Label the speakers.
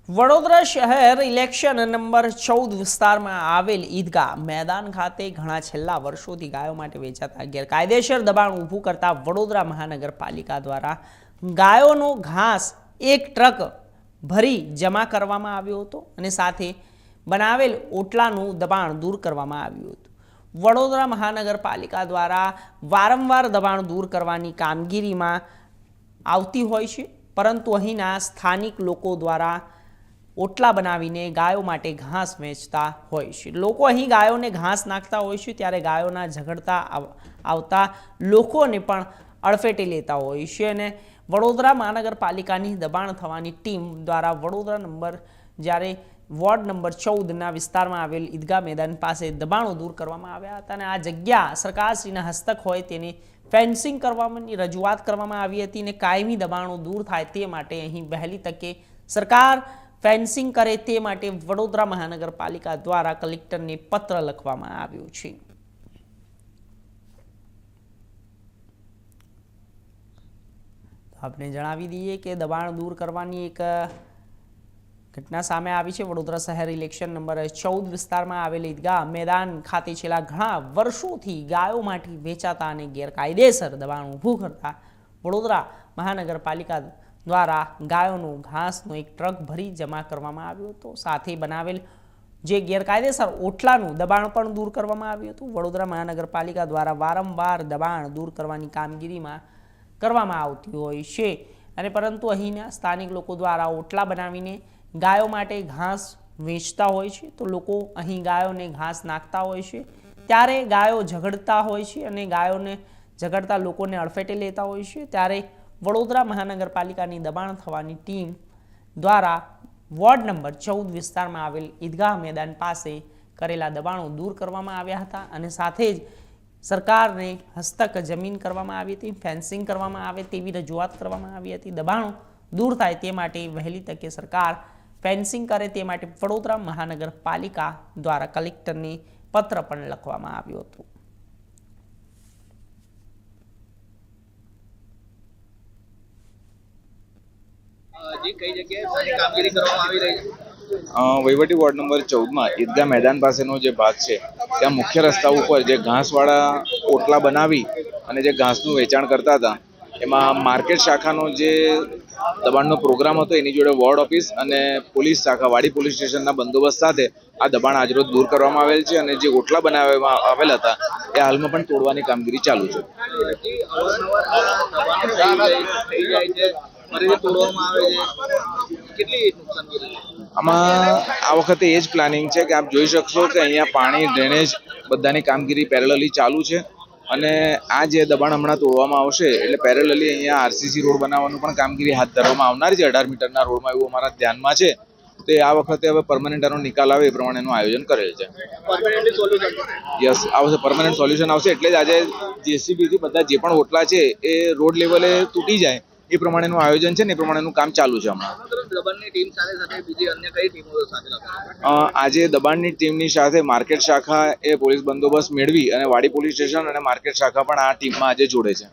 Speaker 1: વડોદરા શહેર election number 14 વિસ્તારમાં આવેલ ઈદગાહ મેદાન ખાતે ઘણા છેલ્લા વર્ષોથી ગાયો માટે વેચાતા ગેરકાયદેસર દબાણ ઊભું કરતા વડોદરા મહાનગરપાલિકા દ્વારા ગાયોનો ઘાસ એક ટ્રક ભરી જમા કરવામાં આવ્યો હતો અને સાથે બનાવેલ ઓટલાનું દબાણ દૂર કરવામાં આવ્યું હતું। વડોદરા મહાનગરપાલિકા દ્વારા વારંવાર દબાણ દૂર કરવાની કામગીરીમાં આવતી હોય છે, પરંતુ અહીંના સ્થાનિક લોકો દ્વારા ઓટલા બનાવીને ગાયો માટે ઘાસ વેચતા હોય છે। લોકો અહીં ગાયોને ઘાસ નાખતા હોય છે, ત્યારે ગાયોના ઝઘડતા આવતા લોકોને પણ અડફેટે લેતા હોય છે અને વડોદરા મહાનગરપાલિકાની દબાણ થવાની ટીમ દ્વારા વડોદરા જ્યારે વોર્ડ નંબર 14ના વિસ્તારમાં આવેલ ઈદગાહ મેદાન પાસે દબાણો દૂર કરવામાં આવ્યા હતા અને આ જગ્યા સરકારશ્રીના હસ્તક હોય તેને ફેન્સિંગ કરવાની રજૂઆત કરવામાં આવી હતી અને કાયમી દબાણો દૂર થાય તે માટે અહીં વહેલી તકે સરકાર ફેન્સિંગ કરે તે માટે વડોદરા મહાનગરપાલિકા દ્વારા કલેક્ટરને પત્ર લખવામાં આવ્યો છે। આપણે જણાવી દઈએ કે દબાણ દૂર કરવાની એક ઘટના સામે આવી છે। વડોદરા શહેર ઇલેક્શન નંબર 14 વિસ્તારમાં આવેલ ઈદગાહ મેદાન ખાતે છેલ્લા ઘણા વર્ષોથી ગાયો માટે વેચાતા અને ગેરકાયદેસર દબાણ ઊભું કરતા વડોદરા મહાનગરપાલિકા દ્વારા ગાયોનું ઘાસનો એક ટ્રક ભરી જમા કરવામાં આવ્યો હતો। સાથે બનાવેલ જે ગેરકાયદેસર ઓટલાનું દબાણ પણ દૂર કરવામાં આવ્યું હતું। વડોદરા મહાનગરપાલિકા દ્વારા વારંવાર દબાણ દૂર કરવાની કામગીરીમાં કરવામાં આવતી હોય છે અને પરંતુ અહીંના સ્થાનિક લોકો દ્વારા ઓટલા બનાવીને ગાયો માટે ઘાસ વેચતા હોય છે, તો લોકો અહીં ગાયોને ઘાસ નાખતા હોય છે, ત્યારે ગાયો ઝઘડતા હોય છે અને ગાયોને ઝઘડતા લોકોને અડફેટે લેતા હોય છે। ત્યારે વડોદરા મહાનગરપાલિકાની દબાણ થવાની ટીમ દ્વારા વોર્ડ નંબર 14 વિસ્તારમાં આવેલ ઈદગાહ મેદાન પાસે કરેલા દબાણો દૂર કરવામાં આવ્યા હતા અને સાથે જ સરકારને હસ્તક જમીન કરવામાં આવી હતી, ફેન્સિંગ કરવામાં આવે તેવી રજૂઆત કરવામાં આવી હતી। દબાણો દૂર થાય તે માટે વહેલી તકે સરકાર ફેન્સિંગ કરે તે માટે વડોદરા મહાનગરપાલિકા દ્વારા કલેક્ટરને પત્ર પણ લખવામાં આવ્યો હતો।
Speaker 2: વહીવટી વોર્ડ નંબર 14માં ઈદગાહ મેદાન પાસેનો જે ભાગ છે ત્યાં મુખ્ય રસ્તા ઉપર જે ઘાસવાળા ઓટલા બનાવી અને જે ઘાસનું વેચાણ કરતા હતા, એમાં માર્કેટ શાખાનો જે દબાણનો પ્રોગ્રામ હતો એની જોડે વોર્ડ ઓફિસ અને પોલીસ શાખા વાડી પોલીસ સ્ટેશનના બંદોબસ્ત સાથે આ દબાણ આજરોજ દૂર કરવામાં આવેલ છે અને જે ઓટલા બનાવવામાં આવેલ હતા એ હાલમાં પણ તોડવાની કામગીરી ચાલુ છે। આમાં આ વખતે એ જ પ્લાનિંગ છે કે આપ જોઈ શકશો કે અહીંયા પાણી ડ્રેનેજ બધાની કામગીરી પેરેલલી ચાલુ છે અને આ જે દબાણ હમણાં તોડવામાં આવશે એટલે પેરેલલી અહીંયા આરસીસી રોડ બનાવવાનું પણ કામગીરી હાથ ધરવામાં આવનાર છે। 18 મીટરના રોડમાં એવું અમારા ધ્યાનમાં છે, તો આ વખતે હવે પરમનન્ટ આનો નિકાલ આવે એ પ્રમાણેનું આયોજન કરેલ છે। યસ, આવશે, પરમનન્ટ સોલ્યુશન આવશે એટલે જ આજે જેસીબીથી બધા જે પણ ઓટલા છે એ રોડ લેવલે તૂટી જાય એ પ્રમાણેનું આયોજન છે ને એ પ્રમાણેનું કામ ચાલુ છે હમણાં। આજે દબાણની ટીમની સાથે માર્કેટ શાખા એ પોલીસ બંદોબસ્ત મેળવી અને વાડી પોલીસ સ્ટેશન અને માર્કેટ શાખા પણ આ ટીમમાં આજે જોડે છે।